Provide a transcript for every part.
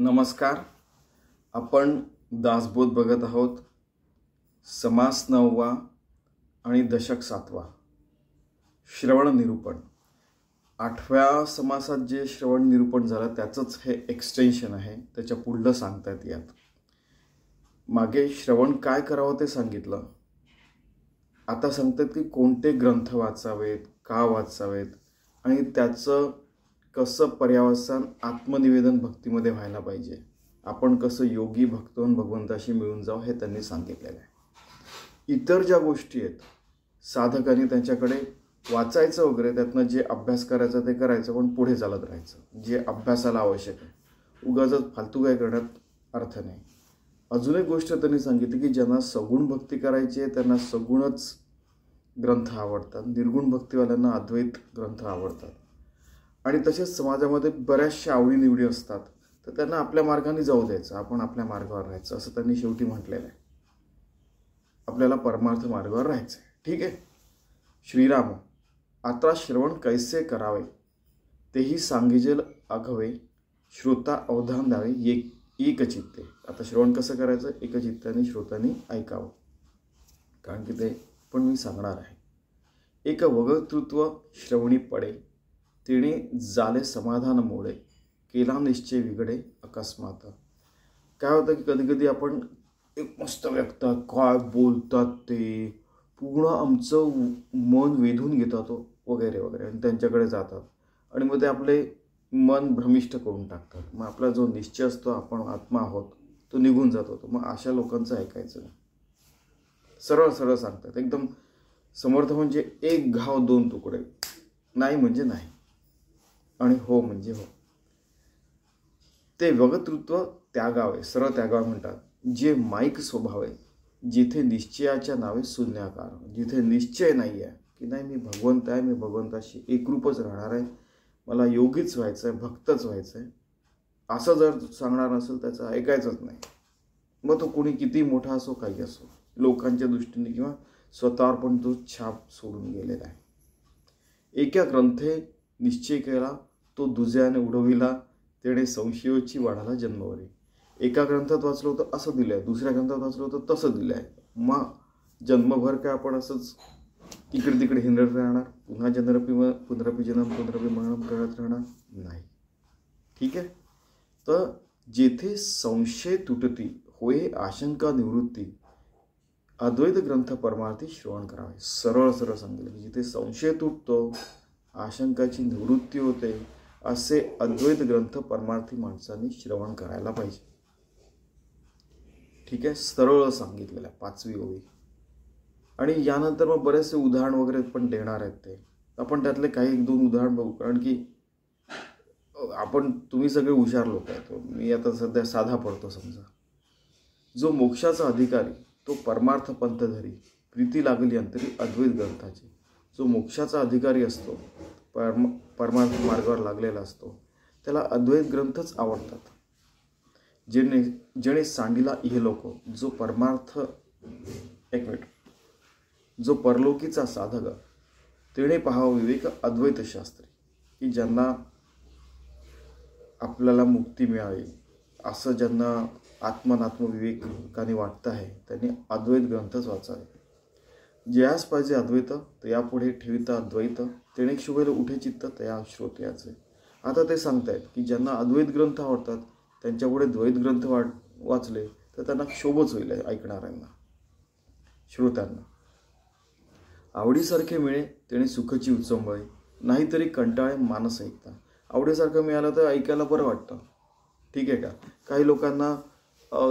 नमस्कार. आपण दासबोध बघत आहोत. समास 9वा आणि दशक 7वा. श्रवण निरूपण. 8व्या समासात जे श्रवण निरूपण झालं त्याचंच हे एक्सटेन्शन आहे. त्याच्या पुढलं सांगतायत यात. मागे श्रवण काय करावं ते सांगितलं. आता सांगतात की कोणते ग्रंथ वाचावेत, का वाचावेत आणि त्याचं कसं पर्यावसान आत्मनिवेदन भक्तीमध्ये व्हायला पाहिजे. आपण कसं योगी भक्त होऊन भगवंताशी मिळून जाऊ हे त्यांनी सांगितलेलं आहे. इतर ज्या गोष्टी आहेत साधकांनी त्यांच्याकडे वाचायचं वगैरे, त्यातनं जे अभ्यास करायचं ते करायचं, पण पुढे चालत राहायचं जे अभ्यासाला आवश्यक आहे. उगाचच फालतू काय करण्यात अर्थ नाही. अजून एक गोष्ट त्यांनी सांगितली की ज्यांना सगुण भक्ती करायची आहे त्यांना सगुणच ग्रंथ आवडतात. निर्गुण भक्तीवाल्यांना अद्वैत ग्रंथ आवडतात. आणि तसेच समाजामध्ये बऱ्याचशा आवडीनिवडी असतात, तर त्यांना आपल्या मार्गाने जाऊ द्यायचं, आपण आपल्या मार्गावर राहायचं असं त्यांनी शेवटी म्हटलेलं आहे. आपल्याला परमार्थ मार्गावर राहायचं आहे. ठीक आहे. श्रीराम, आता श्रवण कैसे करावे तेही सांगिजेल अघवे, श्रोता अवधान द्यावे एकचित्ते. आता श्रवण कसं करायचं, एकचित्ताने श्रोतांनी ऐकावं, कारण की ते पण मी सांगणार आहे. एक वगतृत्व श्रवणी पडे, तिने जाले समाधान मोडे, केला निश्चय विघडे अकस्मात. काय होतं की कधी कधी आपण एक मस्त व्यक्त काय बोलतात ते पूर्ण आमचं मन वेधून घेतात वगैरे वगैरे आणि त्यांच्याकडे जातात आणि मग ते आपले मन भ्रमिष्ट करून टाकतात. मग आपला जो निश्चय असतो आपण आत्मा आहोत तो निघून जातो. मग अशा लोकांचं ऐकायचं नाही. सरळ सरळ सांगतात एकदम. समर्थ म्हणजे एक घाव दोन तुकडे, नाही म्हणजे नाही आणि हो म्हणजे हो. ते वगतृत्व त्यागावे, सरळ त्यागावे म्हणतात. जे माईक स्वभाव आहे, जिथे निश्चयाच्या नावे शून्याकार, जिथे निश्चय नाही आहे की नाही मी भगवंत आहे, मी भगवंताशी एकरूपच राहणार आहे, मला योगीच व्हायचं आहे, भक्तच व्हायचं आहे, असं जर सांगणार असेल त्याचं ऐकायचंच नाही. मग तो कोणी किती मोठा असो काही असो, लोकांच्या दृष्टीने किंवा स्वतःवर पण तो छाप सोडून गेलेला आहे. एका ग्रंथे निश्चय केला तो दुसऱ्याने उडविला, तेणे संशयोची वाढाला जन्मवरी. एका ग्रंथात वाचलं होतं असं दिलं आहे, दुसऱ्या ग्रंथात वाचलं होतं तसं दिलं आहे. मग जन्मभर काय आपण असंच इकडे तिकडे हिंडत राहणार, पुन्हा पुनरपी जन्म पुनरपी मरणम करत राहणार नाही. ठीक आहे. तर जेथे संशय तुटती होय आशंका निवृत्ती, अद्वैत ग्रंथ परमार्थी श्रवण करावे. सरळ सरळ सांगितलं की जिथे संशय तुटतो, आशंकाची निवृत्ती होते, असे अद्वैत ग्रंथ परमार्थी माणसांनी श्रवण करायला पाहिजे. ठीक आहे. सरळ सांगितलेलं आहे 5वी ओळी. आणि यानंतर मग बरेचसे उदाहरण वगैरे पण देणार आहेत. ते आपण त्यातले काही 1-2 उदाहरण बघू, कारण की तुम्ही सगळे हुशार लोक आहेत. मी आता सध्या साधा पडतो. समजा जो मोक्षाचा अधिकारी तो परमार्थ पंथ धरी, प्रीती लागली अंतरी अद्वैत ग्रंथाची. जो मोक्षाचा अधिकारी असतो, परमार्थ मार्गावर लागलेला असतो, त्याला अद्वैत ग्रंथच आवडतात. जेणे सांडिला इहलोक, जो परमार्थ जो परलोकीचा साधक, तेणे पहावा विवेक अद्वैत शास्त्री. की ज्यांना आपल्याला मुक्ती मिळावी असं ज्यांना आत्मविवेकाने वाटतं आहे त्यांनी अद्वैत ग्रंथच वाचावे. ज्यास पाहिजे अद्वैत तया पुढे ठेविता अद्वैत, तेणे शुभेल उठे चित्त तया श्रोत्याचे. आता ते सांगतायत की ज्यांना अद्वैत ग्रंथ आवडतात त्यांच्यापुढे द्वैत ग्रंथ वाचले तर त्यांना क्षोभच होईल ऐकणाऱ्यांना, श्रोत्यांना. आवडीसारखे मिळे तेणे सुखची उचंबळे, नाहीतरी कंटाळे मानस ऐकता. आवडीसारखं मिळालं तर ऐकायला बरं वाटतं. ठीक आहे का. काही लोकांना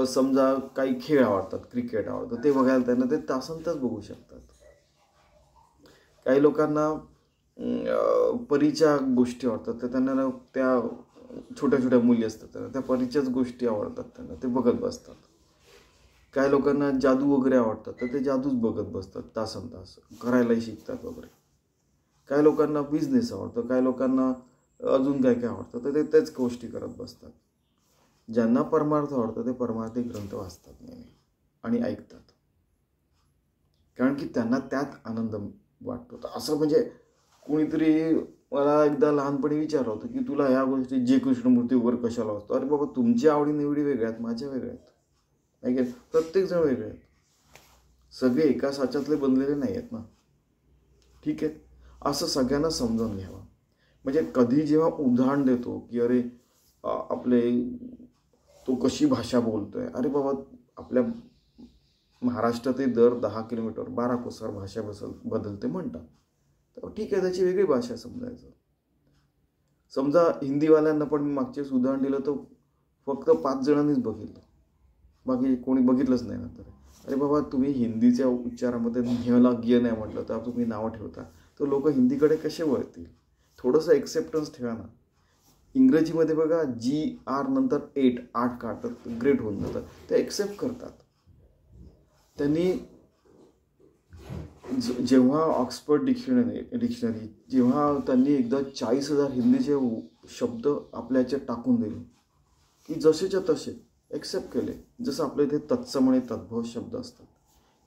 समजा काही खेळ आवडतात, क्रिकेट आवडतं, ते बघायला त्यांना ते तासंतास बघू शकतात. काही लोकांना परीच्या गोष्टी आवडतात, तर त्यांना त्या छोट्या छोट्या मुली असतात त्यांना त्या परीच्याच गोष्टी आवडतात, त्यांना ते बघत बसतात. काही लोकांना जादू वगैरे आवडतात तर ते जादूच बघत बसतात तासंतास, करायलाही शिकतात वगैरे. काही लोकांना बिझनेस आवडतं, काही लोकांना अजून काय काय आवडतं, तर ते तेच गोष्टी करत बसतात. ज्यांना परमार्थ आवडतं ते परमार्थी ग्रंथ वाचतात नेहमी आणि ऐकतात, कारण की त्यांना त्यात आनंद वाटतो. असं म्हणजे कोणीतरी मला एकदा लहानपणी विचारलं होतं की तुला ह्या गोष्टी जे कृष्णमूर्ती वगैरे कशाला वाचतो. अरे बाबा, तुमची आवडीनिवडी वेगळ्या आहेत, माझ्या वेगळ्या आहेत, नाही का? प्रत्येकजण वेगळे आहेत, सगळे एका साच्यातले बनलेले नाही आहेत ना. ठीक आहे, असं सगळ्यांना समजावून घ्यावं. म्हणजे कधी जेव्हा उदाहरण देतो की अरे आपले तो कशी भाषा बोलतोय, अरे बाबा आपल्या महाराष्ट्रातील दर 10 किलोमीटर 12 कोसार भाषा बदलते म्हणतात. तर ठीक आहे, त्याची वेगळी भाषा समजायचं. समजा हिंदीवाल्यांना पण मी मागचेच उदाहरण दिलं तर फक्त 5 जणांनीच बघितलं, बाकी कोणी बघितलंच नाही. नंतर अरे बाबा, तुम्ही हिंदीच्या उच्चारामध्ये ह्याला गिय नाही म्हटलं तर तुम्ही नावं ठेवता, तर लोक हिंदीकडे कसे वळतील? थोडंसं एक्सेप्टन्स ठेवा ना. इंग्रजीमध्ये बघा GR नंतर 8 काढतात, ग्रेट होऊन जातं, ते एक्सेप्ट करतात. त्यांनी जेव्हा ऑक्सफर्ड डिक्शनरी जेव्हा त्यांनी एकदा 40,000 हिंदीचे शब्द आपल्या याच्यात टाकून दिले की जसेच्या तसे एक्सेप्ट केले. जसं आपल्या इथे तत्सम आणि तद्भव शब्द असतात.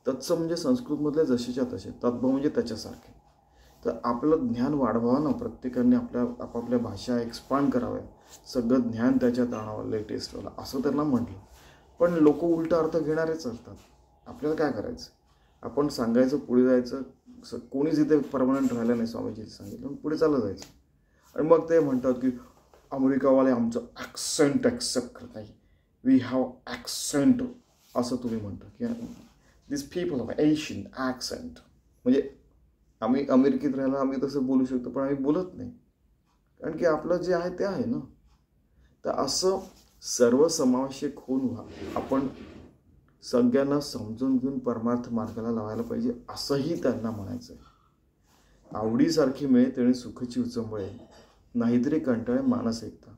तत्सम म्हणजे संस्कृतमधले जसेच्या तसे, तद्भव म्हणजे त्याच्यासारखे. तर आपलं ज्ञान वाढवावं ना, प्रत्येकाने आपापल्या भाषा एक्सपांड कराव्या, सगळं ज्ञान त्याच्यात आणावं लेटेस्टवाला, असं त्यांना म्हटलं. पण लोक उलटा अर्थ घेणारेच असतात. आपल्याला काय करायचं? आपण सांगायचं, पुढे जायचं. कोणीच इथे परमनंट राहिलं नाही, स्वामीजी सांगितलं, पुढे चाललं जायचं. आणि मग ते म्हणतात की अमेरिकावाले आमचं ॲक्सेंट ॲक्सेप्ट करत नाही, वी हॅव ॲक्सेंट, असं तुम्ही म्हणता की दिस पीपल ऑफ एशियन ॲक्सेंट. म्हणजे आम्ही अमेरिकेत राहायला आम्ही तसं बोलू शकतो, पण आम्ही बोलत नाही, कारण की आपलं जे आहे ते आहे ना. तर असं सर्वसमावेशक होऊन आपण सगळ्यांना समजून घेऊन परमार्थ मार्गाला लावायला पाहिजे, असंही त्यांना म्हणायचं आहे. आवडीसारखी मिळे तेणे सुखची उचंबळे, नाहीतरी कंटाळे मानस ऐकता.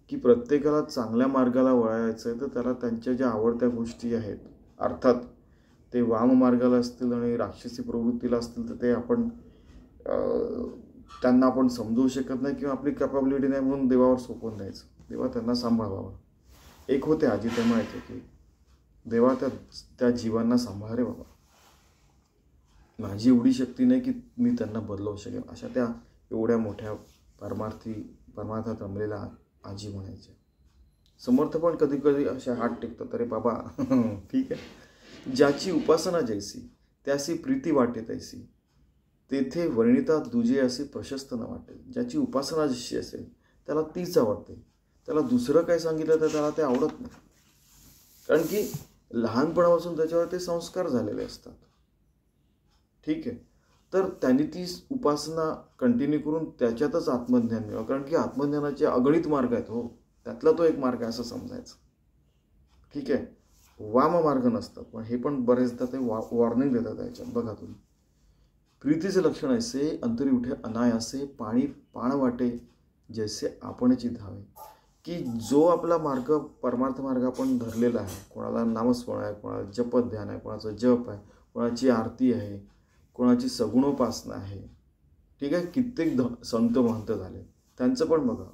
की प्रत्येकाला चांगल्या मार्गाला वळायचं आहे, तर त्याला त्यांच्या ज्या आवडत्या गोष्टी आहेत, अर्थात ते वाम मार्गाला असतील आणि राक्षसी प्रवृत्तीला असतील, तर ते आपण त्यांना आपण समजवू शकत नाही किंवा आपली कॅपॅबिलिटी नाही म्हणून देवावर सोपवून द्यायचं. देवा त्यांना सांभाळावा. एक होते आजी, ते म्हणायचे की देवा त्या जीवांना सांभाळ रे बाबा, माझी एवढी शक्ती नाही की मी त्यांना बदलवू शकेन. अशा त्या एवढ्या मोठ्या परमार्थात रमलेल्या आजी म्हणायच्या. समर्थ पण कधी कधी अशा हात टेकतात, अरे बाबा ठीक आहे, ज्याची उपासना जैसी त्यासी प्रीती वाटे तैसी, तेथे वर्णिता दुजे असे प्रशस्त न वाटे. ज्याची उपासना जशी असेल त्याला तीच आवडते, त्याला दुसरं काही सांगितलं तर त्याला ते आवडत नाही, कारण की लहानपणापासून त्याच्यावर ते संस्कार झालेले असतात. ठीक आहे, तर त्यांनी ती उपासना कंटिन्यू करून त्याच्यातच आत्मज्ञान मिळावं, कारण की आत्मज्ञानाचे अगणित मार्ग आहेत. हो, त्यातला तो एक मार्ग आहे असं समजायचं. ठीक आहे, वाम मार्ग नसतात, पण हे पण बरेचदा ते वॉर्निंग देतात त्याच्यात. बघा तुम्ही, प्रीतीचे लक्षण ऐसे अंतरी उठे अनायासे, पाणी पाण वाटे जैसे आपणची धावे. की जो आपला मार्ग परमार्थ मार्ग आपण धरलेला आहे, कोणाला नामस्मरण आहे, कोणाला जपत ध्यान आहे, कोणाचं जप आहे, कोणाची आरती आहे, कोणाची सगुणोपासना आहे. ठीक आहे, कित्येक संत महंत झाले, त्यांचं पण बघा,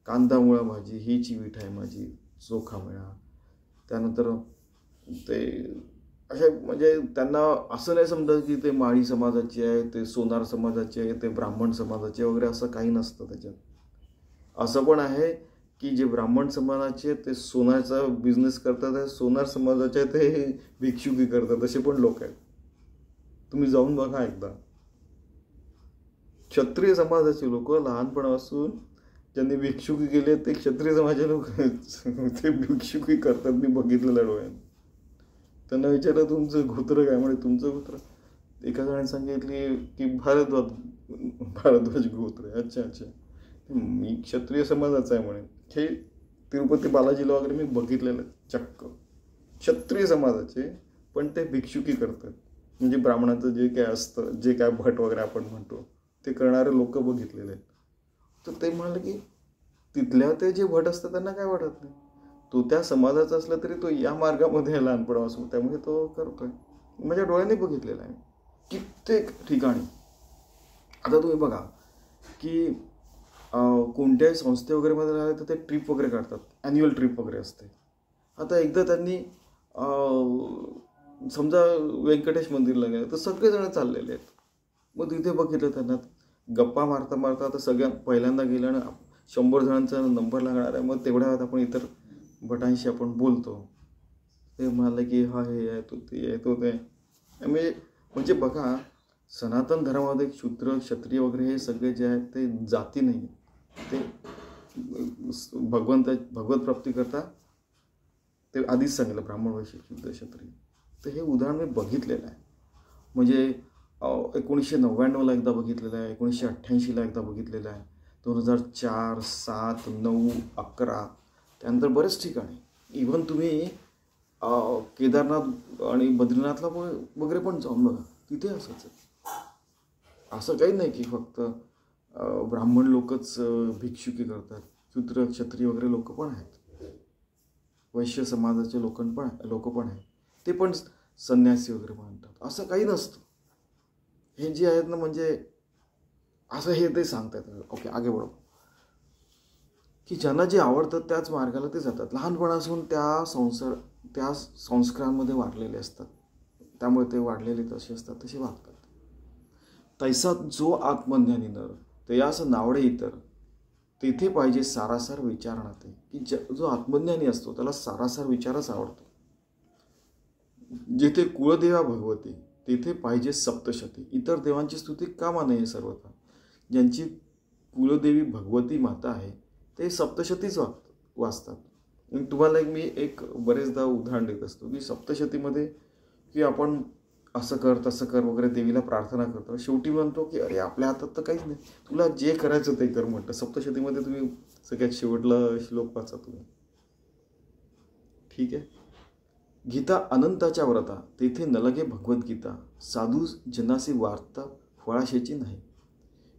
कांदा मुळा भाजी हीची विठाई माझी चोखा मिळा. त्यानंतर ते असे, म्हणजे त्यांना असं नाही समजत की ते माळी समाजाचे आहे, ते सोनार समाजाचे आहे, ते ब्राह्मण समाजाचे वगैरे, असं काही नसतं त्याच्यात. असं पण आहे की जे ब्राह्मण समाजाचे ते सोन्याचा बिझनेस करतात, सोनार समाजाचे ते भिक्षुकी करतात, असे पण लोक आहेत. तुम्ही जाऊन बघा एकदा. क्षत्रिय समाजाचे लोक लहानपणापासून ज्यांनी भिक्षुकी केली ते क्षत्रिय समाजाचे लोक ते भिक्षुकी करतात, मी बघितलेलं डोळ्यात. त्यांना विचारलं तुमचं गोत्र काय, म्हणजे तुमचं गोत्र, एका जणाने सांगितले की भारद्वाज गोत्र. अच्छा अच्छा, मी क्षत्रिय समाजाचा आहे म्हणे. हे तिरुपती बालाजीला वगैरे मी बघितलेलं चक्क क्षत्रिय समाजाचे, पण ते भिक्षुकी करतात. म्हणजे ब्राह्मणाचं जे काय असतं, जे काय भट वगैरे आपण म्हणतो, ते करणारे लोक बघितलेले आहेत. तर ते म्हणाले की तिथल्या ते जे भट असतात त्यांना काय वाटत नाही, तो त्या समाजाचा असला तरी तो या मार्गामध्ये लहानपणापासून, त्यामुळे तो करतोय. माझ्या डोळ्याने बघितलेलं आहे कित्येक ठिकाणी. आता तुम्ही बघा की कोणत्याही संस्थे वगैरे मध्ये राहिले तर ते ट्रिप वगैरे काढतात, ॲन्युअल ट्रिप वगैरे असते. आता एकदा त्यांनी समजा व्यंकटेश मंदिरला गेलं तर सगळेजण चाललेले आहेत. मग तिथे बघितलं त्यांना गप्पा मारता मारता आता सगळ्या पहिल्यांदा गेलं ना 100 जणांचा नंबर लागणार आहे, मग तेवढ्या वेळात आपण इतर भटांशी आपण बोलतो. ते म्हणाले की हा हे आहे, तो ते आहे, तो ते म्हणजे बघा, सनातन धर्मामध्ये शूद्र क्षत्रिय वगैरे हे सगळे जे आहेत ते जाती नाही, ते भगवत प्राप्ती करता. ते आधीच सांगितलं ब्राह्मण वैश्य शूद्र क्षत्रिय. तर हे उदाहरण मी बघितलेलं आहे. म्हणजे 1999ला एकदा बघितलेलं आहे, 1988ला एकदा बघितलेलं आहे, 2004, 7, 9, 11, त्यानंतर बरेच ठिकाणी. इव्हन तुम्ही केदारनाथ आणि बद्रीनाथला वगैरे पण जाऊन बघा, तिथे असंच आहे. असं काही नाही की फक्त ब्राह्मण लोकच भिक्षुकी करतात. शूद्र क्षत्रिय वगैरे लोक पण आहेत, वैश्य समाजाचे लोक पण आहेत, ते पण संन्यासी वगैरे म्हणतात. असं काही नसतं. हे जे आहेत ना, म्हणजे असं हे ते सांगतात. ओके, आगे बढो. की ज्यांना जे आवडतं त्याच मार्गाला ते जातात. लहानपणापासून त्या संस्कारांमध्ये वाढलेले असतात, त्यामुळे ते वाढलेले तसे असतात, तसे वागतात. तैसा जो आत्मज्ञानी नर तयास नावडे इतर, तेथे पाहिजे सारासार विचारणा ते. की जो आत्मज्ञानी असतो त्याला सारासार विचारच आवडतो. जेथे कुळदेवा भगवती तेथे पाहिजे सप्तशती. इतर देवांची स्तुती कामा नये सर्वथा. ज्यांची कुलदेवी भगवती माता आहे ते सप्तशतीच वाचतात. तुम्हाला मी बरेचदा उदाहरण देत असतो की सप्तशतीमध्ये की आपण असं कर तसं कर वगैरे देवीला प्रार्थना करतो. शेवटी म्हणतो की अरे आपल्या हातात तर काहीच नाही, तुला जे करायचं ते कर म्हणतं. सप्तशतीमध्ये तुम्ही सगळ्यात शेवटला श्लोक वाचा तुम्ही. ठीक आहे. गीता अनंताच्या व्रता तेथे नलगे भगवद्गीता, साधू जनासी वार्ता फळाशेची नाही.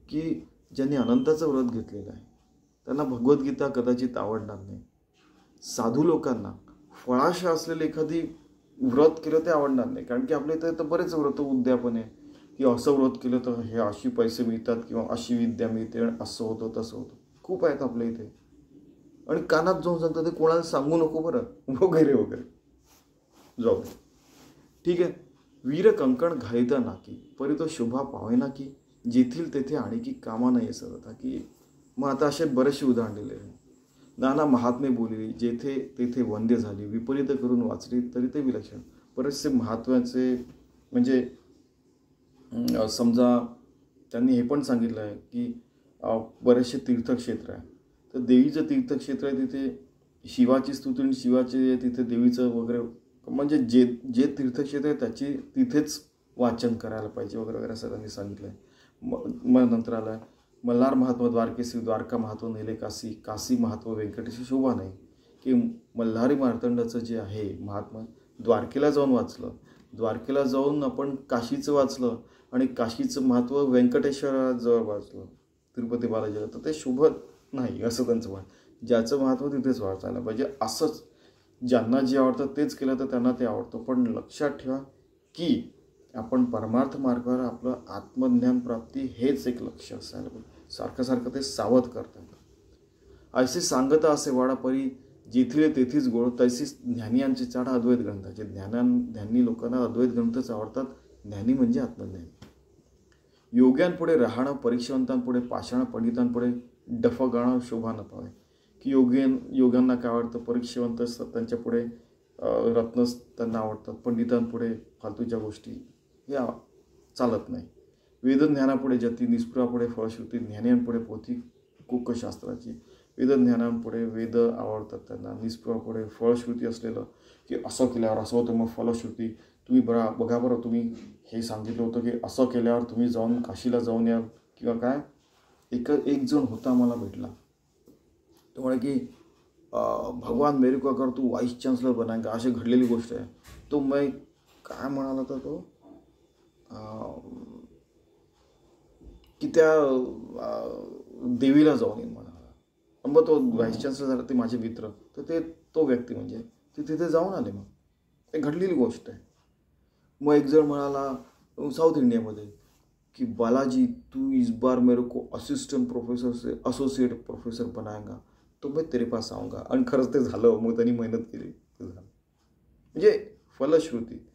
की ज्यांनी अनंताचं व्रत घेतलेलं आहे त्यांना भगवद्गीता कदाचित आवडणार नाही. साधू लोकांना फळाशा असलेली एखादी व्रत केलं ते आवडणार नाही. कारण की आपल्या इथं तर बरेच व्रत उद्यापन आहे की असं व्रत केलं तर हे अशी पैसे मिळतात किंवा अशी विद्या मिळते, असं होतं तसं होतं. खूप आहेत आपल्या इथे. आणि कानात जाऊन सांगतात ते कोणाला सांगू नको बरं, वगैरे वगैरे. जाऊ दे, ठीक आहे. वीर कंकण घालिता नाकी, परी तो शोभा पावे ना की, जेथील तेथे आणि की कामा नाही सरता. की मग आता असे बरेचसे उदाहरण दिले. नाना महात्मे बोलली, जेथे तेथे वंद्य झाली, विपरीत करून वाचली तरी ते विलक्षण. बरेचसे महत्त्वाचे म्हणजे समजा त्यांनी हे पण सांगितलं आहे की बरेचसे तीर्थक्षेत्र आहे, तर देवीचं तीर्थक्षेत्र आहे तिथे शिवाची स्तुती आणि शिवाचे तिथे देवीचं वगैरे, म्हणजे जे तीर्थक्षेत्र आहे त्याची तिथेच वाचन करायला पाहिजे वगैरे वगैरे असं त्यांनी सांगितलं आहे. मग नंतर आलं मल्हार महात्मा द्वारकेसी, द्वारका महत्व नेले काशी, काशी महत्व व्यंकटेशी शोभा नाही. की मल्हारी मार्तंडाचं जे आहे महात्मा, द्वारकेला जाऊन वाचलं, द्वारकेला जाऊन आपण काशीचं वाचलं आणि काशीचं महत्त्व व्यंकटेश्वराजवळ वाचलं तिरुपती बालाजीला, तर ते शोभत नाही असं त्यांचं म्हण. ज्याचं महत्त्व तिथेच वाचायला पाहिजे. असंच ज्यांना जे आवडतं तेच केलं तर त्यांना ते आवडतं. पण लक्षात ठेवा की आपण परमार्थ मार्गावर आपलं आत्मज्ञान प्राप्ती हेच एक लक्ष असायला पाहिजे. सारखं सारखं ते सावध करतात. ऐसे सांगता असे वाडा परी, जेथील तेथीच गोळ, तैसीच ज्ञानियांचे चाडा अद्वैत ग्रंथाचे. ज्ञानी लोकांना अद्वैत ग्रंथच आवडतात. ज्ञानी म्हणजे आत्मज्ञानी. योग्यांपुढे राहणं, परीक्षावंतांपुढे पाषाण, पंडितांपुढे डफ गाणं शोभा न पावे. की योग्यांना काय आवडतं, परीक्षावंत असतात त्यांच्यापुढे रत्नच त्यांना आवडतात, पंडितांपुढे फालतूच्या गोष्टी हे चालत नाही. वेदज्ञानापुढे जती, निस्पृहापुढे फळश्रुती, ज्ञानियांपुढे पोथी कुकशास्त्राची. वेदज्ञानांपुढे वेद आवडतात त्यांना, निस्पृहापुढे फळश्रुती असलेलं की असं केल्यावर असं होतं, मग फलश्रुती. तुम्ही बघा बरं, तुम्ही हे सांगितलं होतं की असं केल्यावर तुम्ही जाऊन काशीला जाऊन या किंवा काय. एक जण होता मला भेटला, तो म्हणे की भगवान मेरे को अगर तू वाइस चान्सलर बनाएगा, अशी घडलेली गोष्ट आहे. तो मैं काय म्हणाला तर तो की त्या देवीला जाऊन येईन म्हणाला. मग तो व्हाईस चान्सलर झाला, ते माझे मित्र, तर तो व्यक्ती म्हणजे ते तिथे जाऊन आले. मग ते घडलेली गोष्ट आहे. मग एक जण म्हणाला साऊथ इंडियामध्ये की बालाजी तू इस बार मेरे को असिस्टेंट प्रोफेसर से एसोसिएट प्रोफेसर बनाएगा तो मैं तेरे पास आऊँगा. आणि खरंच ते झालं. मग त्यांनी मेहनत केली, ते झालं. म्हणजे फलश्रुती.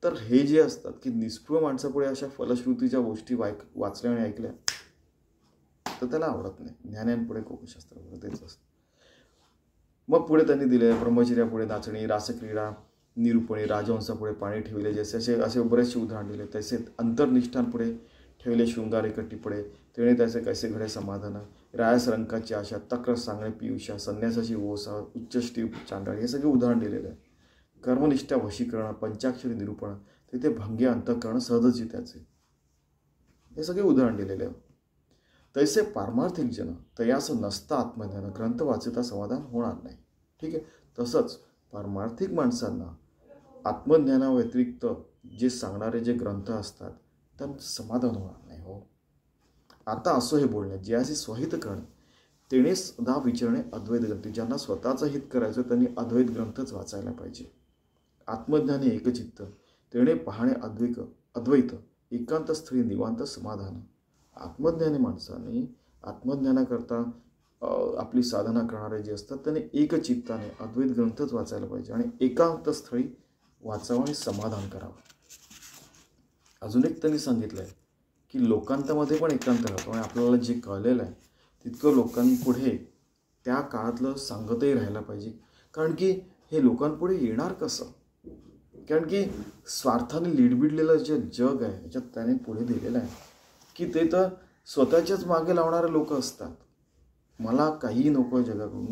तर हे जे असतात की निष्पृह माणसापुढे अशा फलश्रुतीच्या गोष्टी वाचल्या आणि ऐकल्या तर त्याला आवडत नाही. ज्ञानांपुढे कोकशास्त्र तेच असतं. मग पुढे त्यांनी दिले ब्रह्मचर्यापुढे नाचणी, रासक्रीडा, निरूपणी, राजहंसापुढे पाणी ठेवले, जसे असे बरेचसे उदाहरण दिले. तसे अंतर्निष्ठांपुढे ठेवले शृंगार टिपडे, तेणे त्याचे कैसे घडे समाधान, रायास रंकाची आशा, तक्र सांगणे पियुषा, संन्यासाची ओसा, उच्चष्टी चांडाळ, हे सगळे उदाहरण दिलेले आहे. कर्मनिष्ठा वशीकरण, पंचाक्षरी निरूपण, तिथे भंग्य अंतःकरण सहजची त्याचे, हे सगळे उदाहरण दिलेले आहे. तैसे पारमार्थिक जन तयास नसता आत्मज्ञान, ग्रंथ वाचिता समाधान होणार नाही. ठीक आहे. तसंच पारमार्थिक माणसांना आत्मज्ञानाव्यतिरिक्त जे सांगणारे जे ग्रंथ असतात त्यांचं समाधान होणार नाही. हो, आता असं हे बोलणे, ज्याशी स्वहित करणे तेणे सदा विचारणे अद्वैत ग्रंथी. ज्यांना स्वतःचं हित करायचं त्यांनी अद्वैत ग्रंथच वाचायला पाहिजे. आत्मज्ञानी एकचित्त तेणे पाहणे अद्वैत, एकांत स्थळी निवांत समाधान. आत्मज्ञानी माणसाने आत्मज्ञानाकरता आपली साधना करणारे जे असतात त्यांनी एकचित्ताने अद्वैत ग्रंथच वाचायला पाहिजे आणि एकांत स्थळी वाचावं आणि समाधान करावं. अजून एक त्यांनी सांगितलं आहे की लोकांतामध्ये पण एकांत राहतो आणि आपल्याला जे कळलेलं आहे तितकं लोकांपुढे त्या काळातलं सांगतही राहायला पाहिजे. कारण की हे लोकांपुढे येणार कसं? कारण की स्वार्थाने लिडबिडलेलं जे जग आहे याच्यात त्याने पुढे दिलेलं आहे की ते तर स्वतःच्याच मागे लावणारे लोक असतात. मला काही नको आहे जगाकडून,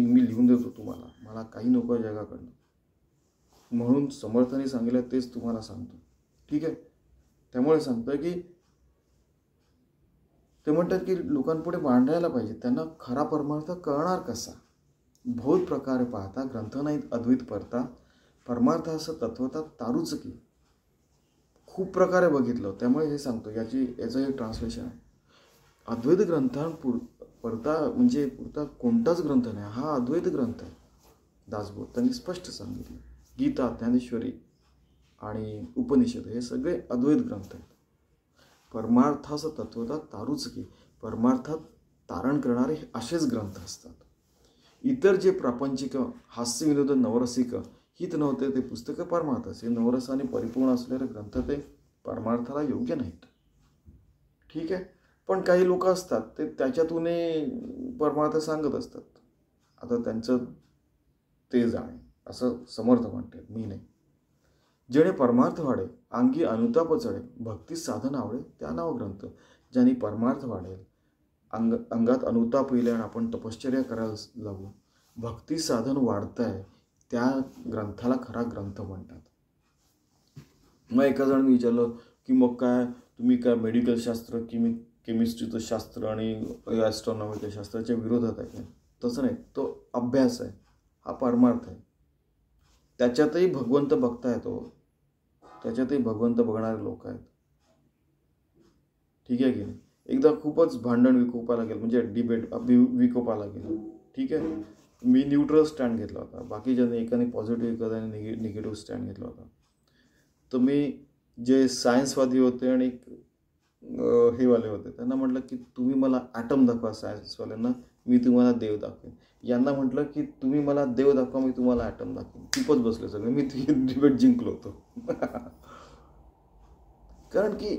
मी लिहून देतो तुम्हाला, मला काही नको आहे जगाकडून म्हणून समर्थाने सांगितलं तेच तुम्हाला सांगतो. ठीक आहे. त्यामुळे सांगतोय की ते म्हणतात की लोकांपुढे मांडायला पाहिजे. त्यांना खरा परमार्थ कळणार कसा? बहुत प्रकारे पाहता ग्रंथ नाहीत अद्वैत परता, परमार्थ असं तत्वता तारूच की. खूप प्रकारे बघितलं, त्यामुळे हे सांगतो. याचं हे ट्रान्सलेशन आहे. अद्वैत परता म्हणजे पुरता कोणताच ग्रंथ नाही, हा अद्वैत ग्रंथ आहे. दासबोध त्यांनी स्पष्ट सांगितलं. गीता, ज्ञानेश्वरी आणि उपनिषद हे सगळे अद्वैत ग्रंथ आहेत. परमार्थाचं तत्वता तारूच की, परमार्थात तारण करणारे असेच ग्रंथ असतात. इतर जे प्रापंचिक हास्य विनोद नवरसिक हित नव्हते ते पुस्तकं परमार्थाचे नवरसाने परिपूर्ण असलेले ग्रंथ ते परमार्थाला योग्य नाहीत. ठीक आहे. पण काही लोक असतात ते त्याच्यातून परमार्थ सांगत असतात. आता त्यांचं ते जाणे असं समर्थ म्हणते, मी नाही. जेणे परमार्थ वाढे अंगी अनुताप चढे, भक्ती साधन आवडे त्या नाव ग्रंथ. ज्याने परमार्थ वाढेल, अंगात अनुताप येईल आणि आपण तपश्चर्या करायला लागू, भक्ती साधन वाढत आहे, त्या ग्रंथाला खरा ग्रंथ म्हणतात. मग एका जण विचारलं की मग काय तुम्ही काय मेडिकल शास्त्र केमिस्ट्रीचं शास्त्र आणि ॲस्ट्रॉनॉमिकल शास्त्राच्या विरोधात आहे? तसं नाही, तो अभ्यास आहे, हा परमार्थ आहे. त्याच्यातही भगवंत बघता येतो, त्याच्यातही भगवंत बघणारे लोक आहेत. ठीक आहे की नाही? एकदा खूपच भांडण विकोपाला गेलं, म्हणजे डिबेट विकोपाला गेलं. ठीक आहे. मी न्यूट्रल स्टँड घेतला होता, बाकीच्याने एकाने पॉझिटिव्ह एखाद्याने निगेटिव्ह स्टँड घेतला होता. तर मी जे सायन्सवादी होते आणि हे वाले होते त्यांना म्हटलं की तुम्ही मला ॲटम दाखवा, सायन्सवाल्यांना मी तुम्हाला देव दाखवेन. यांना म्हटलं की तुम्ही मला देव दाखवा, मी तुम्हाला ॲटम दाखवेन. खूपच बसले सगळे. मी ती डिबेट जिंकलो होतो. कारण की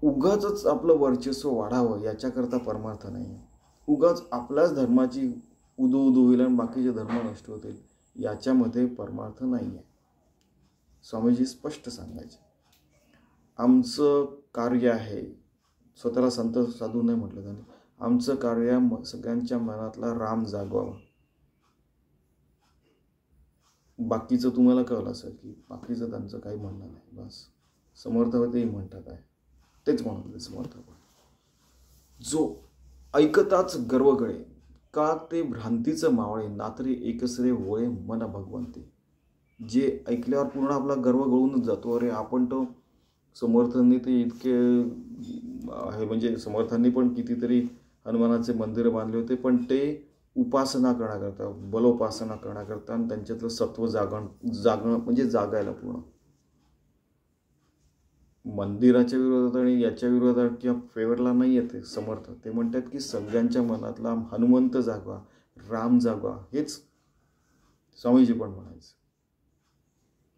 उगाच आपलं वर्चस्व वाढावं याच्याकरता परमार्थ नाही आहे. उगाच आपल्याच धर्माची उदो होईल आणि बाकीचे धर्म नष्ट होतील, याच्यामध्ये परमार्थ नाही आहे. स्वामीजी स्पष्ट सांगायचे. आमचं कार्य आहे, स्वतःला संत साधू नाही म्हटलं त्यांनी, आमचं कार्य सगळ्यांच्या मनातला राम जागवावा. बाकीचं तुम्हाला कळलं असेल की बाकीचं त्यांचं काही म्हणणं नाही. बस समर्थ तेही म्हणतात आहे, तेच म्हणत समर्थ. जो ऐकताच गर्वगळे का ते भ्रांतीचं मावळे, नातरे एकसरे वळे मन भगवंती. जे ऐकल्यावर पूर्ण आपला गर्व गळूनच जातो. अरे आपण तो समर्थांनी ते इतके आहे, म्हणजे समर्थांनी पण कितीतरी हनुमानाचे मंदिरं बांधले होते, पण ते उपासना करण्याकरता, बलोपासना करण्याकरता आणि त्यांच्यातलं सत्व जागणं म्हणजे जागायला पूर्ण. मंदिराच्या विरोधात आणि याच्या विरोधात किंवा फेवरला नाही येते समर्थ. ते म्हणतात की सगळ्यांच्या मनातला हनुमंत जागवा, राम जागवा, हेच स्वामीजी पण म्हणायचं.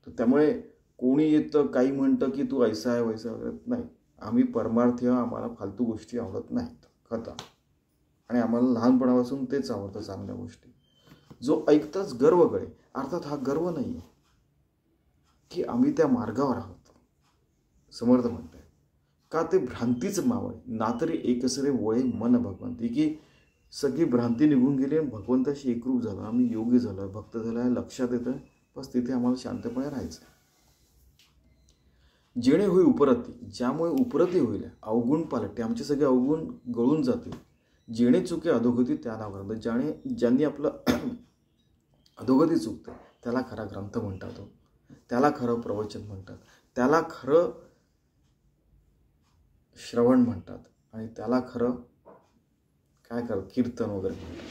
तर त्यामुळे कोणी येतं काही म्हणतं की तू ऐसा आहे वैसा वगैरे नाही. आम्ही परमार्थी, आम्हाला फालतू गोष्टी आवडत नाहीत कथा, आणि आम्हाला लहानपणापासून तेच आवडतं, चांगल्या गोष्टी. जो ऐकताच गर्व कळे, अर्थात हा गर्व नाही आहे की आम्ही त्या मार्गावर आहोत. समर्थ म्हणताय का ते भ्रांतीच मावळे ना तरी एकसरे वळे मन भगवंती, की सगळी भ्रांती निघून गेली आणि भगवंताशी एकरूप झालं, आम्ही योगी झालो, भक्त झालो हे लक्षात येतं. बस तिथे आम्हाला शांतपणे राहायचं. जेणे होई उपरती, ज्यामुळे उपरती होईल अवगुण पालटे, आमचे सगळे अवगुण गळून जातील. जेणे चुके अधोगती त्या नाव ग्रंथ, ज्यांनी आपलं अधोगती चुकते त्याला खरा ग्रंथ म्हणतात, त्याला खरं प्रवचन म्हणतात, त्याला खरं श्रवण म्हणतात, आणि त्याला खरं काय कीर्तन वगैरे म्हणतात.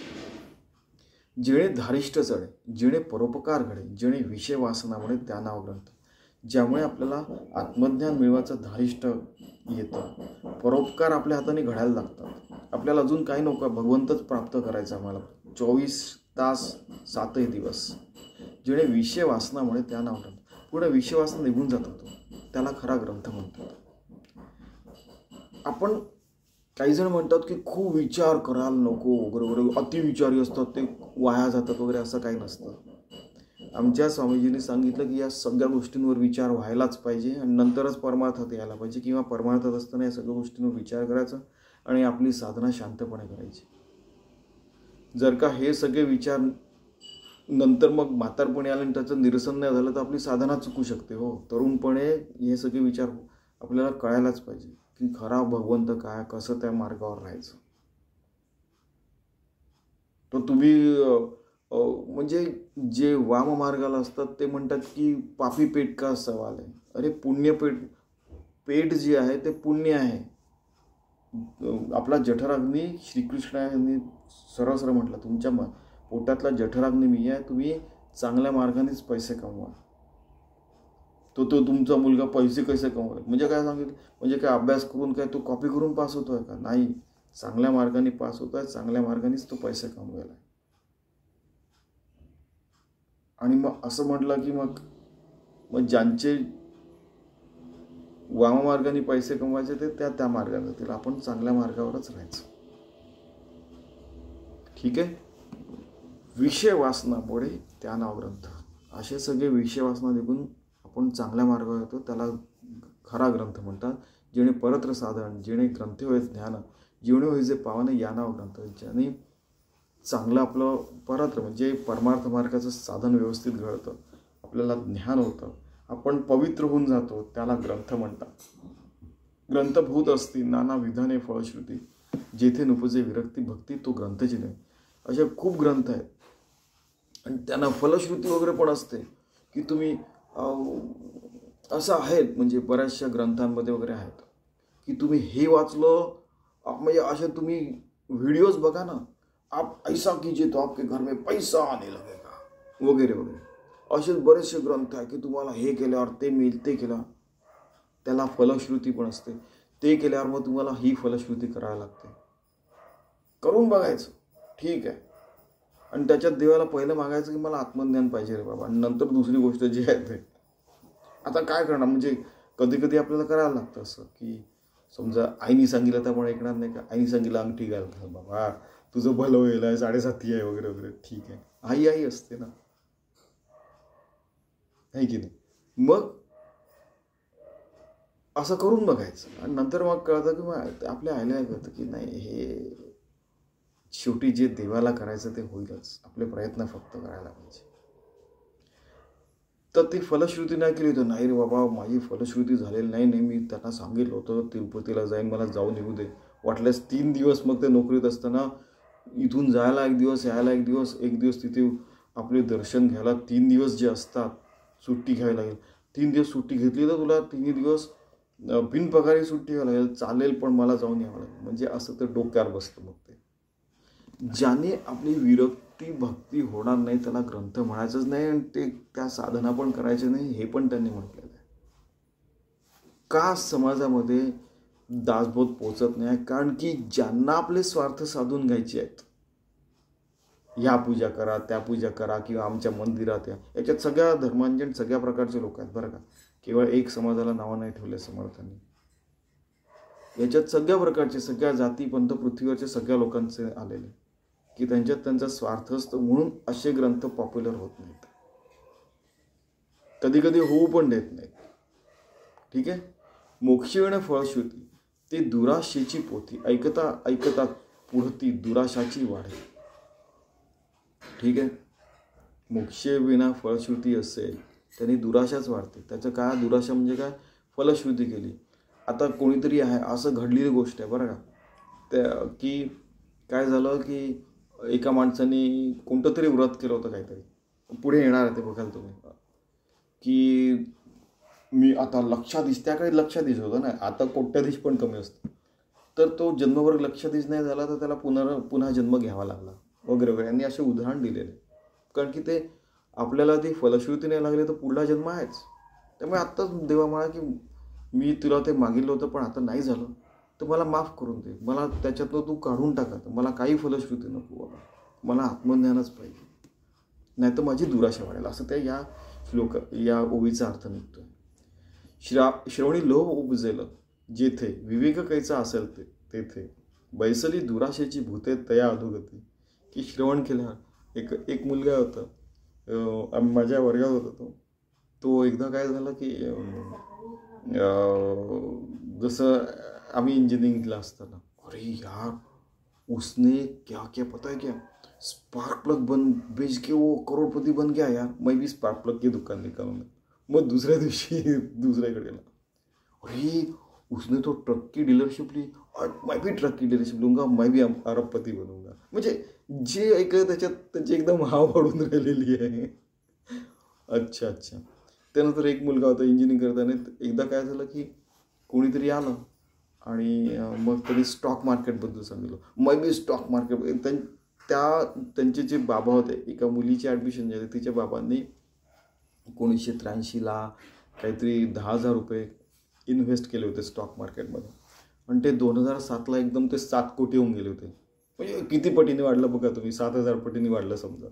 जेणे धारिष्ट चढे, जेणे परोपकार घडे, जेणे विषय वासनामुळे त्या नाव ग्रंथ, ज्यामुळे आपल्याला आत्मज्ञान मिळवायचं धारिष्ट येतं. परोपकार आपल्या हाताने घडायला लागतात. आपल्याला अजून काही नको, भगवंतच प्राप्त करायचं आम्हाला 24 तास 7 दिवस. जेणे विषय वासनामुळे त्या नाव ग्रंथ, पुढे विषय वासना निघून जातात, त्याला खरा ग्रंथ म्हणतात. आपण काही जण म्हणतात की खूप विचार करायला नको वगैरे वगैरे, अतिविचारी असतात ते वाया जातात वगैरे, असं काही नसतं. आमच्या स्वामीजींनी सांगितलं की या सगळ्या गोष्टींवर विचार व्हायलाच पाहिजे आणि नंतरच परमार्थात यायला पाहिजे, किंवा परमार्थात असताना या सगळ्या गोष्टींवर विचार करायचा आणि आपली साधना शांतपणे करायची. जर का हे सगळे विचार नंतर मग म्हातारपणे आले आणि त्याचं निरसन नाही झालं तर आपली साधना चुकू शकते. हो, तरुणपणे हे सगळे विचार आपल्याला कळायलाच पाहिजे की खरा भगवंत काय, कसं त्या मार्गावर राहायचं. तो तुम्ही म्हणजे जे वाम मार्गाला असतात ते म्हणतात की पापी पेट का सवाल आहे. अरे पुण्य पेट जे आहे ते पुण्य आहे. आपला जठराग्नी श्रीकृष्णाने सरळ सरळ म्हटलं, तुमच्या पोटातला जठराग्नी मी आहे, तुम्ही चांगल्या मार्गानेच पैसे कमवा. तो तुमचा मुलगा पैसे कसे कमवाय, म्हणजे काय सांगितलं, म्हणजे काय अभ्यास करून काय तो कॉपी करून पास होतोय का? नाही, चांगल्या मार्गाने पास होतोय, चांगल्या मार्गानेच तो पैसे कमवायला. आणि मग असं म्हटलं की मग ज्यांचे वाममार्गाने पैसे कमवायचे ते त्या मार्गाने जातील, आपण चांगल्या मार्गावरच राहायचं. ठीक आहे. विषय वासना पुढे त्या नाव ग्रंथ, असे सगळे विषय वासना निघून आपण चांगल्या मार्गावर येतो, त्याला खरा ग्रंथ म्हणतात. जेणे परत्र साधन, जेणे ग्रंथ होय ज्ञान, जेवणे होय जे पावने या नाव ग्रंथ, ज्याने चांगलं आपलं परत्र म्हणजे परमार्थ मार्गाचं साधन व्यवस्थित घडतं, आपल्याला ज्ञान होतं, आपण पवित्र होऊन जातो, त्याला ग्रंथ म्हणतात. ग्रंथभूत असती नाना विधाने फळश्रुती, जेथे नुपजे विरक्ती भक्ती तो ग्रंथची नाही. असे खूप ग्रंथ आहेत आणि त्यांना फलश्रुती वगैरे पण असते की तुम्ही असं आहेत, म्हणजे बऱ्याचशा ग्रंथांमध्ये वगैरे आहेत की तुम्ही हे वाचलं, म्हणजे असे तुम्ही व्हिडिओज बघा ना, आप ऐसा कीजिए तो आपके घर में पैसा आने लगेगा वगैरे वगैरे, असे बरेचसे ग्रंथ आहे की तुम्हाला हे केल्यावर ते मिळेल, ते केलं, त्याला फलश्रुती पण असते. ते केल्यावर मग तुम्हाला ही फलश्रुती करायला लागते. करून बघायचं, ठीक आहे. आणि त्याच्यात देवाला पहिलं मागायचं की मला आत्मज्ञान पाहिजे रे बाबा, आणि नंतर दुसरी गोष्ट जी आहे ते आता काय करणार. म्हणजे कधी कधी आपल्याला करायला लागतं असं की समजा आईने सांगितलं तर आपण ऐकणार नाही का, आईने सांगितलं अंगठी घाल, बाबा तुझं भलं होईल आहे, 7.5 आहे वगैरे वगैरे, ठीक आहे, आई असते ना, आहे की नाही. मग असं करून बघायचं आणि नंतर मग कळतं की मग आपल्या आईला कळतं की नाही, हे शेवटी जे देवाला करायचं ते होईलच, आपले प्रयत्न फक्त करायला पाहिजे. तर ती फलश्रुती नाही केली तर नाही रे बाबा माझी फलश्रुती झालेली नाही, मी त्यांना सांगितलं होतं तिरुपतीला जाईन, मला जाऊन येऊ दे. वाटल्यास 3 दिवस मग ते नोकरीत असताना इथून जायला 1 दिवस, यायला 1 दिवस, 1 दिवस तिथे आपले दर्शन घ्यायला 3 दिवस जे असतात, सुट्टी घ्यावी लागेल. 3 दिवस सुट्टी घेतली तर तुला 3 दिवस बिनपगारी सुट्टी घ्यावी लागेल, चालेल पण मला जाऊन यावं लागेल. म्हणजे असं तर डोक्यावर बसतं. मग ते ज्याने आपली विरक्ती भक्ती होणार नाही त्याला ग्रंथ म्हणायचंच नाही आणि ते त्या साधना पण करायचे नाही, हे पण त्यांनी म्हटलेलं आहे. का समाजामध्ये दासबोध पोचत नाही? कारण की ज्यांना आपले स्वार्थ साधून घ्यायचे आहेत, ह्या पूजा करा, त्या पूजा करा, किंवा आमच्या मंदिरात याच्यात सगळ्या धर्मांचे सगळ्या प्रकारचे लोक आहेत बरं का. केवळ एक समाजाला नावं नाही ठेवले समर्थांनी. याच्यात सगळ्या प्रकारचे, सगळ्या जाती पंथ पृथ्वीवरच्या सगळ्या लोकांचे आलेले, की त्यांच्यात त्यांचा स्वार्थ असतो म्हणून असे ग्रंथ पॉप्युलर होत नाहीत, कधी कधी होऊ पण देत नाहीत. ठीक आहे. मोक्षीण फळश्रुती ते दुराशेची पोथी, ऐकता ऐकता पुढती दुराशाची वाढे. ठीक आहे. मोक्षे विना फळश्रुती असेल त्यांनी दुराशाच वाढते. त्याचं काय, दुराशा म्हणजे काय, फलश्रुती केली. आता कोणीतरी आहे, असं घडलेली गोष्ट आहे बरं का, त्या की काय झालं की एका माणसाने कोणतं तरी व्रत केलं होतं काहीतरी, पुढे येणार आहे ते बघाल तुम्ही, की मी आता लक्षाधीश, त्याकडे लक्षाधीश होतं ना, आता कोट्याधीश पण कमी असतो, तर तो जन्मभर लक्षाधीश नाही झाला तर त्याला पुन्हा जन्म घ्यावा लागला वगैरे वगैरे. यांनी असे उदाहरण दिलेले, कारण की ते आपल्याला ती फलश्रुती नाही लागली तर पुढला जन्म आहेच. त्यामुळे आत्ताच देवा म्हणा की मी तुला ते मागितलं होतं पण आता नाही झालं तर मला माफ करून दे, मला त्याच्यातनं तू काढून टाका, मला काही फलश्रुती नको बाबा, मला आत्मज्ञानच पाहिजे, नाही तर माझी दुराशा वाढेल, असं त्या या ओवीचा अर्थ निघतोय. श्रवणी लोभ उपजेलं जेथे, विवेक कैचा असेल तेथे, बैसली दुराशेची भूते तया अधोगती. की श्रवण केलं, एक मुलगा होता, माझ्या वर्गात होता तो एकदा काय झालं की जसं आम्ही इंजिनिअरिंगला असताना, अरे यार उसने क्या क्या पता है क्या, स्पार्क प्लग बेच के वो करोड़पति बन गया यार, मैं भी स्पार्क प्लग की दुकान निकालूंगा. मग दुसऱ्या दिवशी दुसऱ्याकडे गेला, अरे उसने तो ट्रक की डीलरशिप ली, और मैं भी ट्रक की डीलरशिप लूंगा, मैं भी अरबपती बनूंगा. म्हणजे जे ऐकलं त्याच्यात त्याची एकदम हाव वाढून राहिलेली आहे. अच्छा. त्यानंतर एक मुलगा होता इंजिनिअरिंग करताना, एकदा काय झालं की कोणीतरी आलं आणि मग त्यांनी स्टॉक मार्केटबद्दल सांगितलं, मग मी स्टॉक मार्केट, त्यांचे जे बाबा होते, एका मुलीची ॲडमिशन झाली, तिच्या बाबांनी 1983ला काहीतरी 10,000 रुपये इन्व्हेस्ट केले होते स्टॉक मार्केटमध्ये, आणि ते 2007ला एकदम ते 7 कोटी होऊन गेले होते. म्हणजे किती पटीने वाढलं बघा तुम्ही, 7,000 पटीने वाढलं समजा.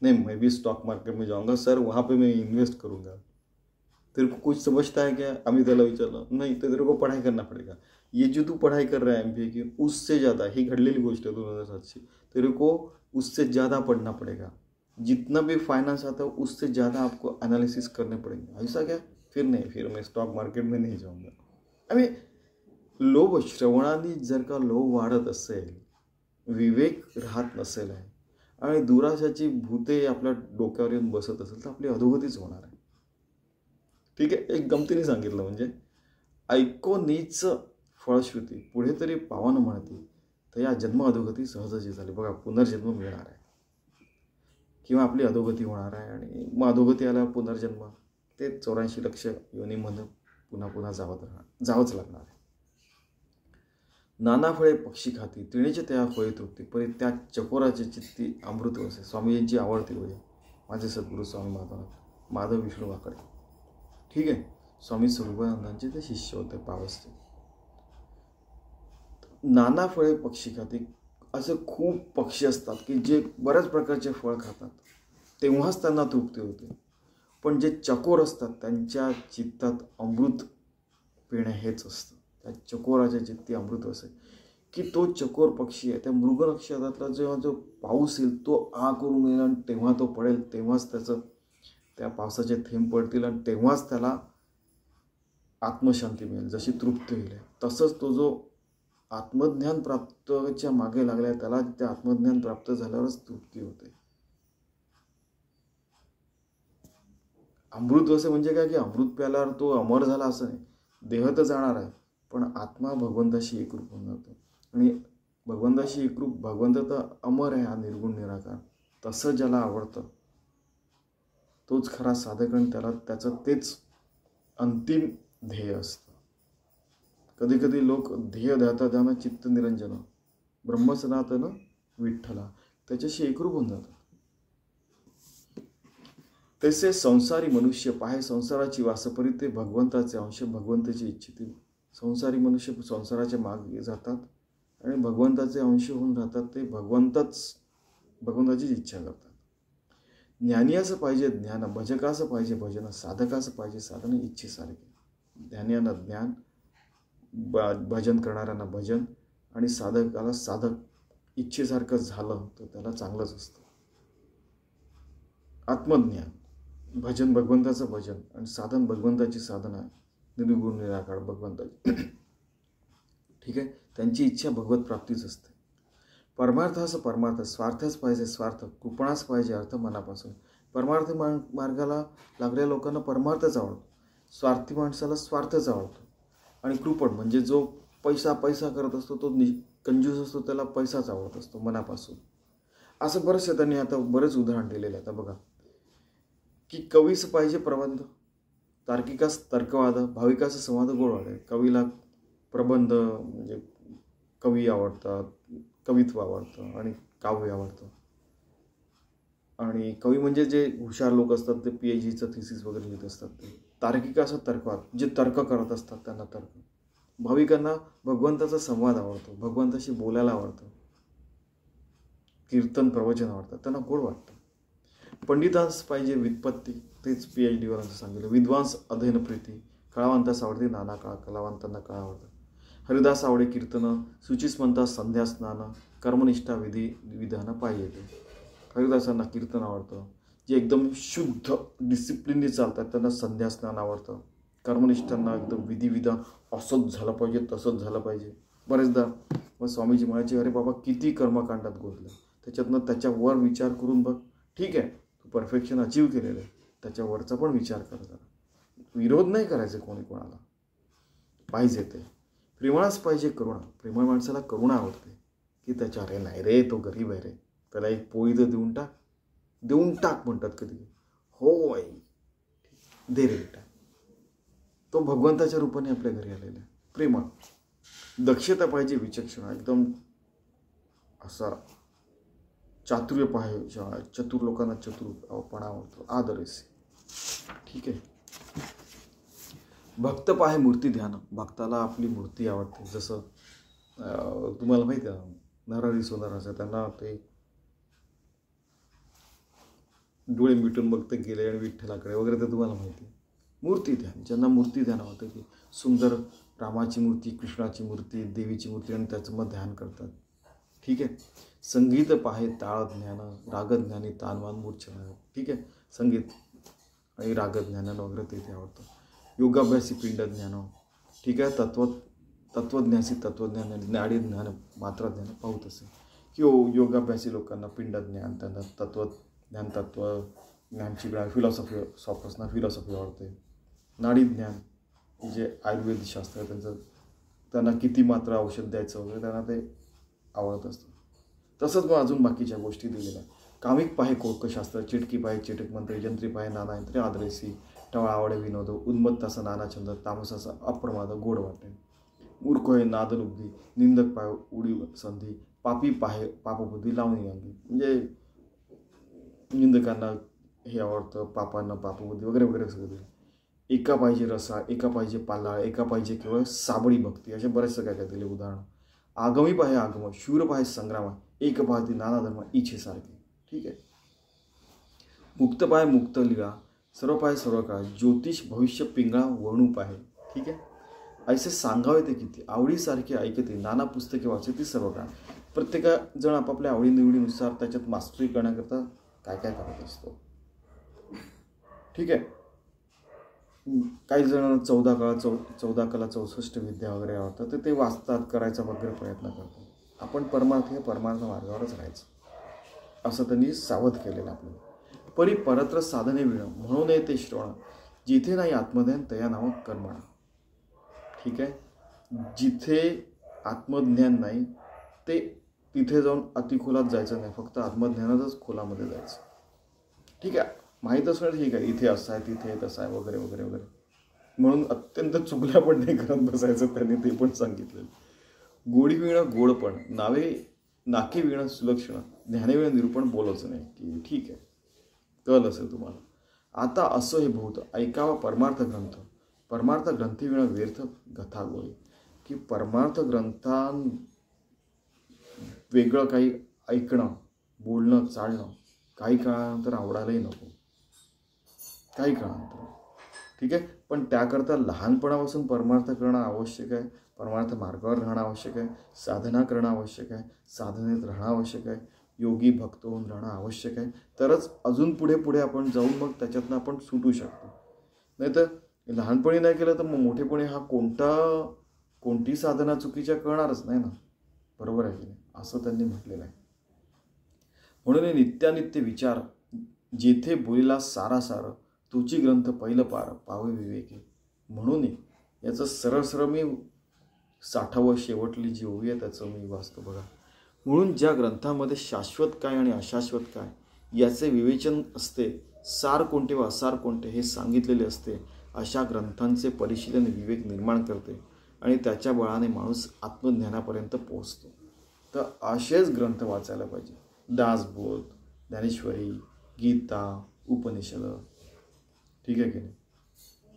नहीं, मैं भी स्टॉक मार्केट में जाऊंगा सर, वहाँ पे मैं इन्वेस्ट करूंगा. तेरे को कुछ समझता है क्या, आम्ही त्याला विचारलं. नहीं, तो तेरे को पढ़ाई करना पड़ेगा, ये जो तू पढ़ाई कर रहा है MBA की, उससे ज़्यादा, ही घडलेली गोष्ट है 2007ची, तेरे को उससे ज़्यादा पढ़ना पड़ेगा, जितना भी फाइनेंस आता है उससे ज़्यादा आपको एनालिसिस करने पड़ेंगे. ऐसा क्या, फिर नहीं, फिर मैं स्टॉक मार्केट में नहीं जाऊंगा. आणि लोभ, श्रवणाने जर का लोभ वाढत असेल, विवेक राहत नसेल आहे आणि दुराशाची भूते आपल्या डोक्यावर येऊन बसत असेल तर आपली अधोगतीच होणार आहे. ठीक आहे. एक गमतीने सांगितलं, म्हणजे ऐको नीच फळश्रुती पुढे तरी पावन म्हणती, तर या जन्म अधोगती सहजच झाली. बघा, पुनर्जन्म मिळणार आहे किंवा आपली अधोगती होणार आहे, आणि मग अधोगती आल्यावर पुनर्जन्म, ते 84 लक्ष योनीमध्ये पुन्हा जावंच लागणार आहे. नाना फळे पक्षी खाती, तिणेचे त्या फळे तृप्ती, परी त्या चकोराचे चित्ती अमृत वसे. स्वामीजींची आवडती ओळी, माझे सद्गुरू स्वामी माधव विष्णू वाकडे. ठीक आहे. स्वामी स्वरूपानंदांचे ते शिष्य होते, पावसचे. नाना फळे पक्षी खाती, असे खूप पक्षी असतात की जे बऱ्याच प्रकारचे फळ खातात, तेव्हाच त्यांना तृप्ती होते. पण जे चकोर असतात त्यांच्या चित्तात अमृत पिणे हेच असतं. त्या चकोराच्या चित्ती अमृत असे, की तो चकोर पक्षी आहे, त्या मृग नक्षत्रातला जेव्हा जो पाऊस येईल तो करून येईल आणि तेव्हा तो पडेल, तेव्हाच त्या पावसाचे थेंब पडतील आणि तेव्हाच त्याला आत्मशांती मिळेल, जशी तृप्ती होईल. तसंच तो जो आत्मज्ञान प्राप्तच्या मागे लागलाय त्याला ते आत्मज्ञान प्राप्त झाल्यावरच तृप्ती होते. अमृत असे म्हणजे काय, की अमृत प्याल्यावर तो अमर झाला असं नाही, देह तर जाणार आहे पण आत्मा भगवंताशी एकरूप होऊन जातो. आणि भगवंताशी एकरूप, भगवंत तर अमर आहे, हा निर्गुण निराकार. तसं ज्याला आवडतं तोच खरा साधक, आणि त्याचं तेच अंतिम ध्येय असतं. कधी कधी लोक ध्येय ध्यान चित्त निरंजन ब्रह्मसनातन विठ्ठला, त्याच्याशी एकरूप होऊन जातात. तसे संसारी मनुष्य पाहे संसाराची वासपरी, ते भगवंताचे अंश भगवंताची इच्छिती. संसारी मनुष्य संसाराच्या मागे जातात आणि भगवंताचे अंश होऊन राहतात, ते भगवंताचीच इच्छा करतात. ज्ञानी असं पाहिजे ज्ञान, भजकाचं पाहिजे भजन, साधकाचं पाहिजे साधन, इच्छेसारखे. ज्ञान्यानं ज्ञान, भजन करणाऱ्यांना भजन, आणि साधकाला साधक इच्छेसारखं झालं तर त्याला चांगलंच असतं. आत्मज्ञान, भजन भगवंताचं भजन आणि साधन भगवंताची साधना, निर्गुण निराकार भगवंताची. ठीक आहे, त्यांची इच्छा भगवत प्राप्तीच असते. परमार्थाचं परमार्थ, स्वार्थच पाहिजे स्वार्थ, कृपणाच पाहिजे अर्थ मनापासून. परमार्थ मार्गाला लागलेल्या लोकांना परमार्थच आवडतो, स्वार्थी माणसाला स्वार्थच आवडतो. आणि कृपण म्हणजे जो पैसा पैसा करत असतो, तो कंजूस असतो, त्याला पैसाच आवडत असतो मनापासून. असं बरंचसं त्यांनी आता बरेच उदाहरण दिलेले. आता बघा की कवीस पाहिजे प्रबंध, तार्किकास तर्कवाद, भाविकाचा संवाद गोडवाद. कवीला प्रबंध म्हणजे कवी आवडतात, कवित्व आवडतं आणि काव्य आवडतं. आणि कवी म्हणजे जे हुशार लोक असतात, ते PhDचं थिसिस वगैरे लिहित असतात. ते तार्किकाचा तर्कवाद, जे तर्क करत असतात त्यांना तर्क. भाविकांना भगवंताचा संवाद आवडतो, भगवंताशी बोलायला आवडतं, कीर्तन प्रवचन आवडतं, त्यांना गोड वाटतं. पंडितांस पाहिजे व्युत्पत्ती, तेच PhDवाल्यांचं सांगितलं. विद्वांस अध्ययन प्रीती, कळावंतास आवडते नाना काळ, कलावंतांना काळ आवडतं. हरिदास आवडे कीर्तन, सुचीस म्हणतात संध्या स्नान, कर्मनिष्ठा विधी विधान पाहिजे ते. हरिदासांना कीर्तन आवडतं, जे एकदम शुद्ध डिसिप्लिनने चालतात त्यांना संध्या स्नान आवडतं. कर्मनिष्ठांना एकदम विधिविधान असंच झालं पाहिजे, तसंच झालं पाहिजे. बरेचदा मग स्वामीजी म्हणायचे, अरे बाबा किती कर्मकांडात गोतलं, त्याच्यातनं त्याच्यावर विचार करून बघ. ठीक आहे, तू परफेक्शन अचीव केलेलं आहे, त्याच्यावरचा पण विचार कर जरा. विरोध नाही करायचे कोणी कोणाला, पाहिजे ते. प्रेमाळच पाहिजे करुणा, प्रेमळ माणसाला करुणा आवडते. की त्याच्या अरे नाही रे, तो गरीब आहे रे, त्याला एक पोळी तर देऊन टाक म्हणतात कधी. हो आई, दे रे बेटा. तो भगवंताच्या रूपाने आपल्या घरी आलेला आहे. प्रेमळ. दक्षता पाहिजे विचक्षणा, एकदम असा चातुर्य पाहिजे, चतुर लोकांना चतुरपणा आवडतो, आदरेसी. ठीक आहे. भक्त पाहे मूर्ती ध्यान, भक्ताला आपली मूर्ती आवडते. जसं तुम्हाला माहिती आहे नरहरी सोनाराचं, त्यांना ते डोळे मिटून बघते गेले आणि विठ्ठलाकडे वगैरे, ते तुम्हाला माहिती आहे. मूर्ती ध्यान, ज्यांना मूर्ती ध्यान आवडतं, की सुंदर रामाची मूर्ती, कृष्णाची मूर्ती, देवीची मूर्ती, आणि त्याचं मग ध्यान करतात. ठीक आहे. संगीत पाहे ताळ ज्ञान, राग ज्ञानी तानवान मूर्छना. ठीक आहे, संगीत आणि राग ज्ञान वगैरे ते आवडतं. योगाभ्यासी पिंड ज्ञान. ठीक आहे. तत्वज्ञासी तत्वज्ञान, नाडी ज्ञान, मात्रा ज्ञान पाहत असेल की योगाभ्यासी लोकांना पिंड ज्ञान, त्यांना तत्वज्ञान, तत्वज्ञानची फिलॉसॉफी असणार, फिलॉसॉफी आवडते. नाडी ज्ञान जे आयुर्वेद शास्त्र आहे, त्यांना किती मात्रा औषध द्यायचं वगैरे त्यांना ते आवडत असतं. तसंच मग अजून बाकीच्या गोष्टी दिलेल्या. कामिक पाहे कोर्कशास्त्र, चिटकी पाहे चिटक मंत्री, जंत्री पाहे नाना यंत्रे आदरेसी, टवळा आवडे विनोद, उन्मत्ताचा नाना छंद, तामसाचा अप्रमाद गोड वाटे. मूर्ख आहे नादलुब्धी, निंदक पाय उडी संधी, पापी पाहे पापबुद्धी लावणी अंगी. म्हणजे निंदकांना हे आवडतं, पापांना पापबुद्धी वगैरे वगैरे सगळं दिलं. एका पाहिजे रसा, एका पाहिजे पाल्ला, एका पाहिजे केवळ साबळी भक्ती, असे बरेचसे काय काय दिले उदाहरण. आगमी पाहे आगम, शूर पाहे संग्राम, एक पाहती नाना धर्म इच्छेसारखे. ठीक आहे. मुक्त पाहे मुक्त लिळा, सर्व पाहे सर्व काळ, ज्योतिष भविष्य पिंगळा वणू पाहे. ठीक आहे. ऐसे सांगावे ते किती, आवडीसारखे ऐकते, नाना पुस्तके वाचते सर्व काळ. प्रत्येक जण आपापल्या आवडीनिवडीनुसार त्याच्यात मास्टरी करण्याकरता काय काय करत असतो. ठीक आहे. काही जण 14 कला 64 विद्या वगैरे आवडतात, तर ते वाचतात, करायचा वगैरे प्रयत्न करतात. आपण परमार्थ मार्गावरच राहायचं असं त्यांनी सावध केलेलं आपल्याला. परी परत्र साधने विण, म्हणून ते श्रवण, जिथे नाही आत्मज्ञान तया नाव कर्मणा. ठीक आहे. जिथे आत्मज्ञान नाही ते तिथे जाऊन अतिखोलात जायचं नाही, फक्त आत्मज्ञानातच खोलामध्ये जायचं. ठीक आहे. माहीत असणार ठीक आहे, इथे असं आहे, तिथे तसं आहे वगैरे वगैरे वगैरे, म्हणून अत्यंत चुकल्या पण नाही करत बसायचं, त्यांनी ते पण सांगितलेलं. गोडी विणं गोडपण, नाके विणं सुलक्षण, ध्याने विणं निरूपण बोलवचं नाही. की ठीक आहे, कळलं असेल तुम्हाला. आता असं हे भूत ऐकावा परमार्थ ग्रंथ, परमार्थ ग्रंथी विणं व्यर्थ गथा गोळी. की परमार्थ ग्रंथां वेगळं काही ऐकणं, बोलणं, चालणं काही काळानंतर आवडायलाही नको, काही काळानंतर. ठीक आहे. पण त्याकरता लहानपणापासून परमार्थ करणं आवश्यक आहे, परमार्थ मार्गावर राहणं आवश्यक आहे, साधना करणं आवश्यक आहे, साधनेत राहणं आवश्यक आहे, योगी भक्त होऊन राहणं आवश्यक आहे. तरच अजून पुढे पुढे आपण जाऊन मग त्याच्यातनं आपण सुटू शकतो. नाही तर लहानपणी नाही केलं तर मग मोठेपणी हा कोणती साधना चुकीच्या कळणारच नाही ना. बरोबर आहे की नाही, असं त्यांनी म्हटलेलं आहे. म्हणून हे नित्यानित्य विचार जेथे बोलिला सारा सार, तुची ग्रंथ पहिलं पार पावे विवेकी. म्हणून याचं सरळ सरळ मी 60वं शेवटली जी ओवी आहे त्याचं मी वाचतो बघा. म्हणून ज्या ग्रंथामध्ये शाश्वत काय आणि अशाश्वत काय याचे विवेचन असते, सार कोणते व असार कोणते हे सांगितलेले असते, अशा ग्रंथांचे परिशीलन विवेक निर्माण करते आणि त्याच्या बळाने माणूस आत्मज्ञानापर्यंत पोहोचतो. तर असेच ग्रंथ वाचायला पाहिजे. दासबोध, ज्ञानेश्वरी, गीता, उपनिषद, ठीक आहे की नाही,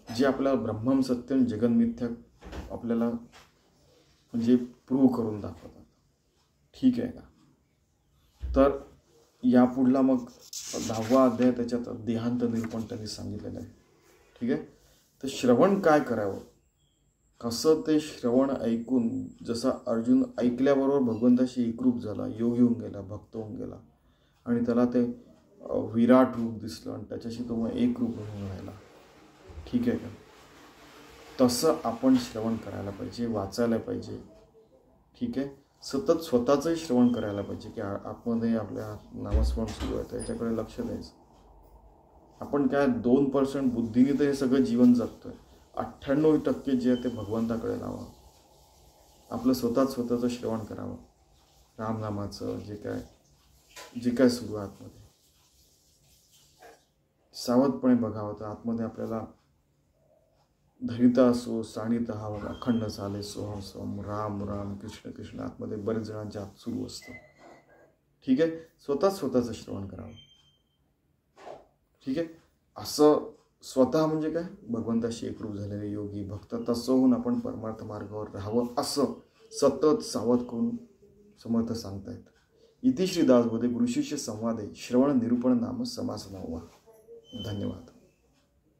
जे आपल्याला ब्रह्मम सत्यम जगन्मिथ्या आपल्याला म्हणजे प्रूव्ह करून दाखवतात. ठीक आहे का. तर यापुढला मग 10वा अध्याय त्याच्यात देहांत निरूपण त्यांनी सांगितलेलं आहे. ठीक आहे. तर श्रवण काय करावं, कसं ते श्रवण ऐकून, जसं अर्जुन ऐकल्याबरोबर भगवंताशी एकरूप झाला, योगी होऊन गेला, भक्त होऊन गेला आणि त्याला ते विराट रूप दिसलं आणि त्याच्याशी तो मग एकरूप होऊन राहिला. ठीक आहे का. तसं आपण श्रवण करायला पाहिजे, वाचायला पाहिजे. ठीक आहे. सतत स्वतःचंही श्रवण करायला पाहिजे की आतमध्ये आपल्या नामस्मरण सुरू आहे त्याच्याकडे लक्ष द्यायचं. आपण काय 2% बुद्धीने तर हे सगळं जीवन जगतोय, 98% जे आहे ते भगवंताकडे लावा. आपलं स्वतःचं श्रवण करावं, रामनामाचं जे काय सुरू आहे आतमध्ये सावधपणे बघावं. तर आतमध्ये आपल्याला धरिता असो साणित हवा अखंड चाले सोहम सोहम राम राम कृष्ण कृष्ण आतमध्ये बरेच जणांच्या आत सुरू असतं. ठीक आहे. स्वतःचं श्रवण करावं. ठीक आहे. असं स्वतः म्हणजे काय, भगवंताशी एकरूप झालेले योगी भक्त, तसं होऊन आपण परमार्थ मार्गावर राहावं असं सतत सावध करून समर्थ सांगतायत. इति श्री दासबोधे गुरुशिष्य संवादे श्रवण निरूपण नाम समास 9वा. धन्यवाद.